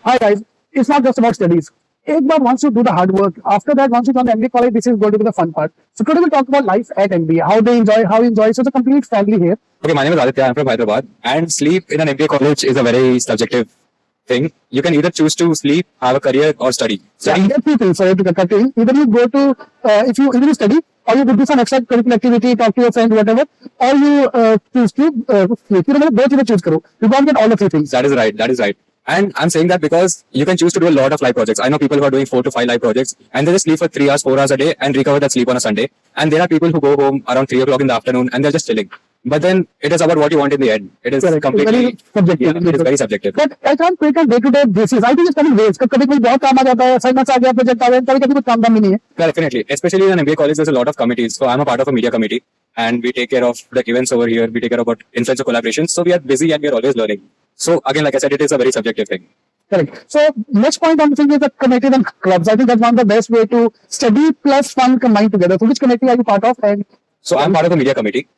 Hi guys, it's not just about studies. एक बार once you do the hard work, after that once you come to MBA college, this is going to be the fun part. So today we'll talk about life at MBA, how they enjoy, how you enjoy. So it's a complete family here. Okay, my name is Aditya. I'm from Hyderabad. And sleep in an MBA college is a very subjective thing. You can either choose to sleep, have a career, or study. So you get two things. So to cut in, either you go to if you either you study or you do some extracurricular activity, talk to your friend, whatever, or you choose to sleep. You know, both you choose karo. You can't get all the three things. That is right. That is right. And I'm saying that because you can choose to do a lot of live projects. I know people who are doing 4 to 5 live projects and they just sleep for 3 hours, 4 hours a day and recover that sleep on a Sunday. And there are people who go home around 3 o'clock in the afternoon and they're just chilling. But then it is about what you want in the end. It is completely very subjective. Yeah, it is very subjective. But I can't take a day-to-day basis. I think it's coming waves. कभी कोई बहुत काम आ जाता है, assignments आ गया, project आ गया, कभी कुछ काम नहीं है. Yeah, definitely. Especially in an MBA college, there's a lot of committees. So I'm a part of a media committee and we take care of the events over here. We take care about influencer collaborations. So we are busy and we are always learning. So again, like I said, it is a very subjective thing. Correct. So next point I'm thinking is the committees and clubs. I think that's one of the best way to study plus fun combined together. So which committee are you part of? And so I'm part of the media committee.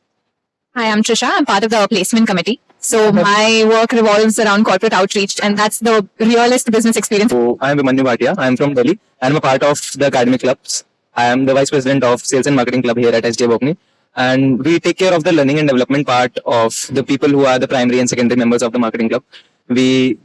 Hi, I'm Trisha. I'm part of the placement committee. So my work revolves around corporate outreach, and that's the realest business experience. So I'm Vimanyu Bhatia. I'm from Delhi. I'm a part of the academic clubs. I am the vice president of sales and marketing club here at SDA Bocconi. And we take care of the learning and development part of the people who are the primary and secondary members of the marketing club. We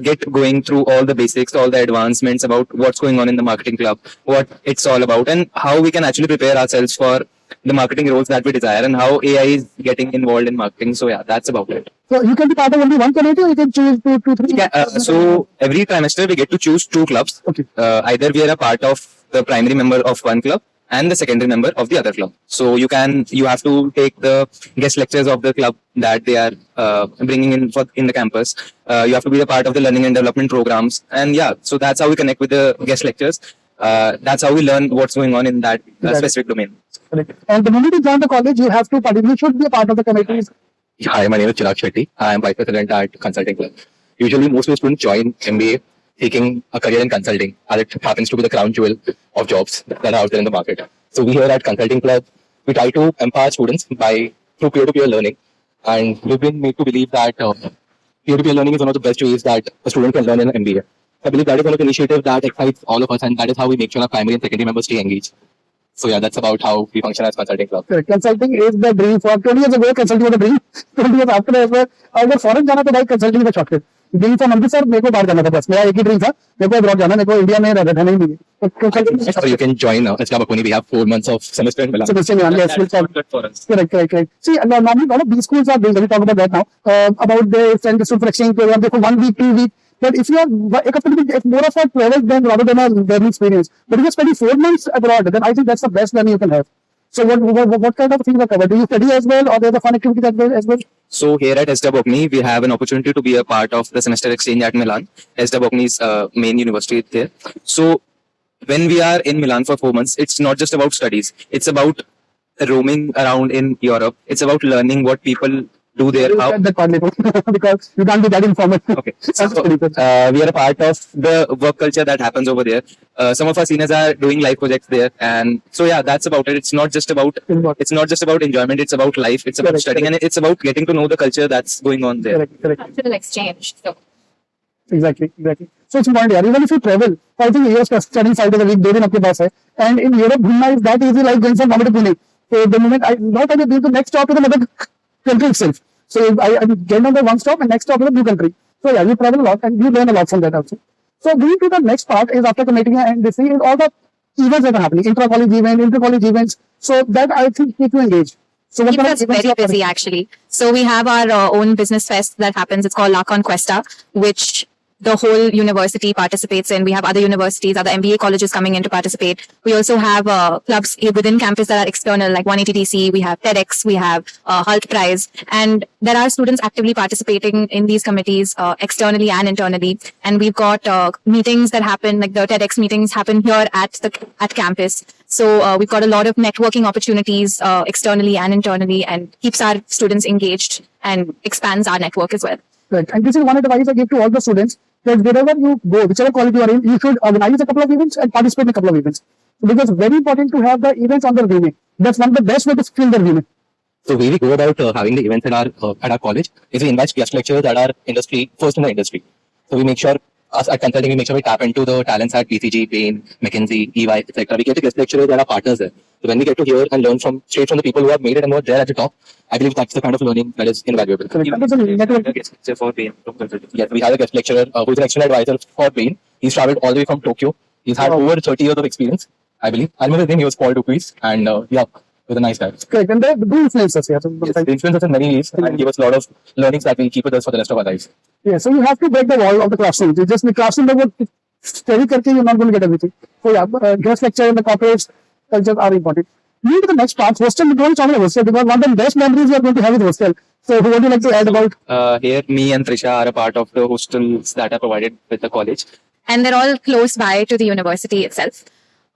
get going through all the basics, all the advancements about what's going on in the marketing club, what it's all about, and how we can actually prepare ourselves for the marketing roles that we desire and how AI is getting involved in marketing. So yeah, that's about it. so you can be part of only one committee or you can choose two, three? Yeah, so every trimester we get to choose 2 clubs. Okay. Either we are a part of the primary member of one club and the secondary member of the other club. So you have to take the guest lectures of the club that they are bringing in the campus. You have to be a part of the learning and development programs. And yeah, so that's how we connect with the guest lectures. That's how we learn what's going on in that specific domain. Correct. And the moment you join the college, you have to participate. You should be a part of the committees. Hi, my name is Chirag Shetty. I am Vice President at Consulting Club. Usually, most of the students join MBA seeking a career in consulting, as it happens to be the crown jewel of jobs that are out there in the market. So we here at Consulting Club, we try to empower students through peer-to-peer learning. And we've been made to believe that peer-to-peer learning is one of the best ways that a student can learn in an MBA. I believe that is one of the initiatives that excites all of us, and that is how we make sure our primary and secondary members stay engaged. So yeah, that's about how we function as Consulting Club. Correct. Consulting is the dream. For 20 years ago, consulting was the dream. 20 years after as well. अगर foreign जाना तो भाई consulting का shortcut. Dream from Amritsar मेरे को बाहर जाना था बस मेरा एक ही ड्रीम था मेरे को अब्रॉड जाना मेरे को इंडिया में रहना नहीं है. So you can join SDA Bocconi. We have 4 months of semester in Milan. Semester in Milan, yes, we'll talk. Good for us. Correct. See, normally a lot of these schools are doing. We'll talk about that now. About the send the student for exchange program. They for 1 week, 2 week. But if you are it's more of a travel than rather than a learning experience. But if you're spending 4 months abroad, then I think that's the best learning you can have. So what kind of things are covered? Do you study as well, or there's a fun activity as well? So here at SDA Bocconi, we have an opportunity to be a part of the semester exchange at Milan. SDA Bocconi's main university there. So when we are in Milan for 4 months, it's not just about studies. It's about roaming around in Europe. It's about learning what people do there. How That part later, because you can't be that informal. Okay. So, we are a part of the work culture that happens over there. Some of our seniors are doing live projects there, and so yeah, that's about it. It's not just about enjoyment. It's about life. It's about studying, and it's about getting to know the culture that's going on there. Correct. Cultural exchange. So Exactly. So it's important, यार. Even if you travel, I think you're studying 5 days a week, 2 दिन आपके पास है. And in Europe, घूमना is that easy like going from Bombay to Pune. So the moment not only being to next stop to another country itself. So I get on the one stop and next stop is a new country. So yeah, you travel a lot and you learn a lot from that also. So going to the next part is after committing and this is all the events that are happening, intra-college events, inter-college events. So that I think keep you engaged. So what keeps kind us of events very you are busy actually. So we have our own business fest that happens. It's called La Conquesta, which the whole university participates in. We have other universities, other MBA colleges coming in to participate. We also have clubs within campus that are external, like 180DC, we have TEDx, we have Halt Prize. And there are students actively participating in these committees externally and internally. And we've got meetings that happen, like the TEDx meetings happen here at campus. So we've got a lot of networking opportunities externally and internally, and keeps our students engaged and expands our network as well. Right. And this is one advice I give to all the students, that wherever you go, whichever college you are in, you should organize a couple of events and participate in a couple of events. Because it's very important to have the events on the resume. That's one of the best way to skill the resume. So the way we go about having the events at our college is we invite guest lecturers that are first in the industry. So we make sure us at consulting, we make sure we tap into the talents at BCG, Bain, McKinsey, EY, etc. We get to guest lecturers that are partners there. So when we get to hear and learn from straight from the people who have made it and who are there at the top, I believe that's the kind of learning that is invaluable. Correct. And there's a network. For Bain from consulting. Yes, we have a guest lecturer who is an external advisor for Bain. He's traveled all the way from Tokyo. He's had over 30 years of experience, I believe. I remember his name, he was Paul Dupuis, and yeah, he was a nice guy. Correct. And they do influence us here. So, Yes, they influence us in many ways and give us a lot of learnings that will keep with us for the rest of our lives. yeah, so you have to break the wall of the classroom. You just in the classroom, study karke, you're not going to get everything. So yeah, guest lecture and the corporate cultures are important. Moving to the next part, hostel, we don't talk about hostel because one of the best memories we are going to have with hostel. So who would you like to add about? Here, me and Trisha are a part of the hostels that are provided with the college. And they're all close by to the university itself.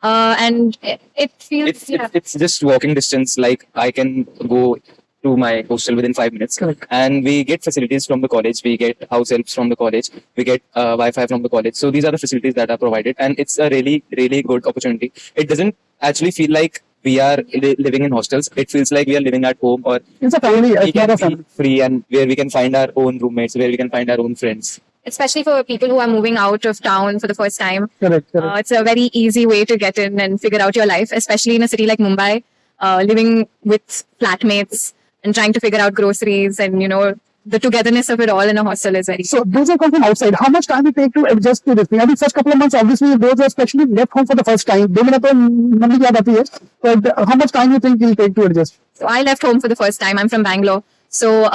And it feels, It's just walking distance. Like I can go to my hostel within 5 minutes. Correct. And we get facilities from the college. We get house helps from the college. We get Wi-Fi from the college. So these are the facilities that are provided, and it's a really, really good opportunity. It doesn't actually feel like we are living in hostels. It feels like we are living at home, or It's a family, we it's not can a be family. free, and where we can find our own roommates, where we can find our own friends. especially for people who are moving out of town for the first time. Correct, correct. It's a very easy way to get in and figure out your life, especially in a city like Mumbai, living with flatmates and trying to figure out groceries and, the togetherness of it all in a hostel is very. So those who come from outside, how much time it take to adjust to this thing? I think first couple of months, obviously, those who especially left home for the first time, they will have but how much time you think it will take to adjust? So I left home for the first time. I'm from Bangalore. So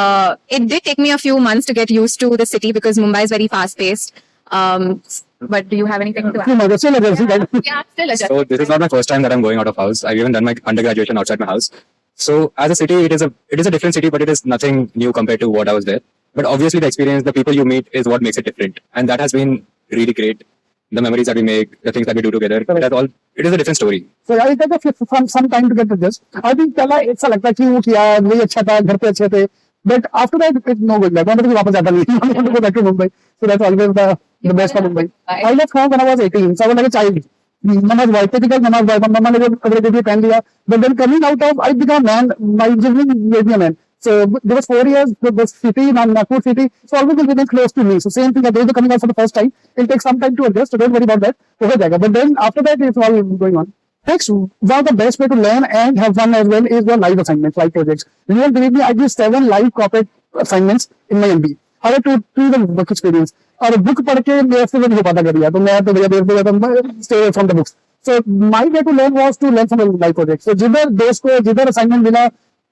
it did take me a few months to get used to the city because Mumbai is very fast paced. But do you have anything to Few add? months, still adjusting, right? Yeah, still adjusting. So this is not my first time that I'm going out of house. I've even done my undergraduation outside my house. So as a city, it is a different city, but it is nothing new compared to what I was there. But obviously, the experience, the people you meet, is what makes it different, and that has been really great. The memories that we make, the things that we do together, it is a different story. So I take some time to get adjust. I think पहला ऐसा लगता है कि वो किया वही अच्छा था घर पे अच्छे थे. But after that, it's no good. Like, I want to वापस जाता नहीं. I want to go back to Mumbai. So that's always the best part of Mumbai. I left home when I was 18. So I was like a child. Nama's wife, typical Nama's wife. Mama ने जब कपड़े दे पहन लिया. But then coming out of, I became a man. My engineering made me a man. So there was 4 years, the city, Nagpur city, so always will remain close to me. So same thing, those are coming out for the first time. It'll take some time to adjust, so don't worry about that. But then after that, it's all going on. Next, one of the best way to learn and have fun as well is your live assignments, live projects. You won't believe me, I did 7 live corporate assignments in my MBA. I had to the work experience. और book पढ़ के मेरे से नहीं हो पाता कभी तो मैं तो भैया देर से stay away from the books. So my way to learn was to learn from the live projects. So जिधर दोस्त को जिधर assignment मिला,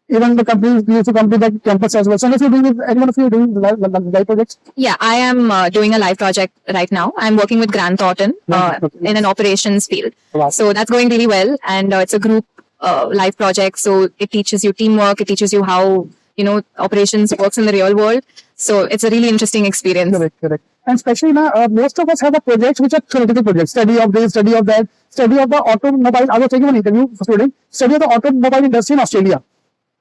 even the companies used to complete that campus as well. So if you're doing anyone of you doing live projects? Yeah, I am doing a live project right now. I'm working with Grant Thornton in an operations field. Wow. So that's going really well. And it's a group live project. So it teaches you teamwork. It teaches you how, operations works in the real world. So it's a really interesting experience. Correct. And especially now, most of us have projects which are theoretical projects. Study of this, study of that, study of the automobile. I was taking an interview for student. Study of the automobile industry in Australia.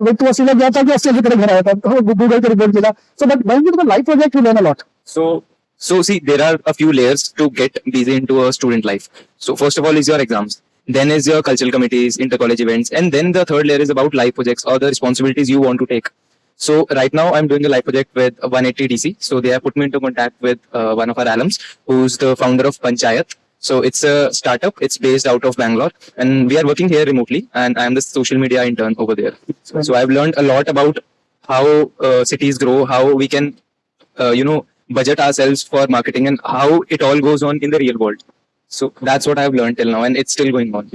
With to Australia गया था कि Australia की तरफ घर आया था तो Google का रिपोर्ट मिला. So but when you do the live project, you learn a lot. So see, there are a few layers to get busy into a student life. So first of all is your exams. Then is your cultural committees, inter-college events. And then the third layer is about live projects or the responsibilities you want to take. So right now I'm doing a live project with 180 DC. So they have put me into contact with one of our alums who's the founder of Panchayat. So it's a startup. It's based out of Bangalore, and we are working here remotely. And I am the social media intern over there. So I've learned a lot about how cities grow, how we can, budget ourselves for marketing, and how it all goes on in the real world. So that's what I've learned till now, and it's still going on.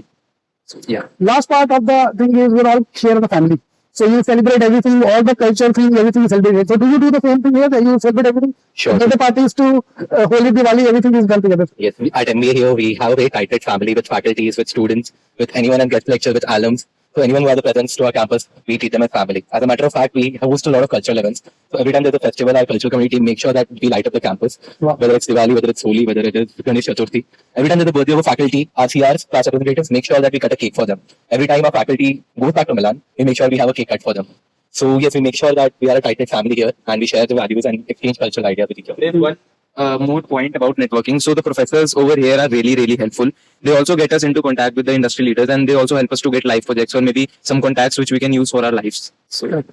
So yeah. Last part of the thing is we're all here as a family. So you celebrate everything, all the culture things, everything is celebrated. So do you do the same thing here? That you celebrate everything? Sure. Birthday parties to Holi, Diwali, everything is done together. Yes, at MBA here, we have a very tight family with faculties, with students, with anyone and guest lecture, with alums. So anyone who has a presence to our campus, we treat them as family. As a matter of fact, we host a lot of cultural events. So every time there's a festival, our cultural community makes sure that we light up the campus. Wow. Whether it's Diwali, whether it's Holi, whether it is Ganesh Chaturthi. Every time there's a birthday of a faculty, our CRs, class representatives, make sure that we cut a cake for them. Every time our faculty goes back to Milan, we make sure we have a cake cut for them. So yes, we make sure that we are a tight family here and we share the values and exchange cultural ideas with each other. There's one more point about networking. So the professors over here are really, really helpful. They also get us into contact with the industry leaders, and they also help us to get live projects or maybe some contacts which we can use for our lives. So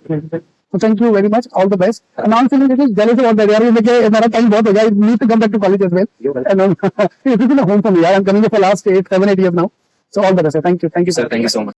So So thank you very much. All the best. And now I'm feeling a little jealous about that. यार मुझे मेरा time बहुत हो गया. I need to come back to college as well. And this is a home for me. I'm coming here for last 7, 8 years now. So all the best. Thank you. Thank you, Sir, thank you so much.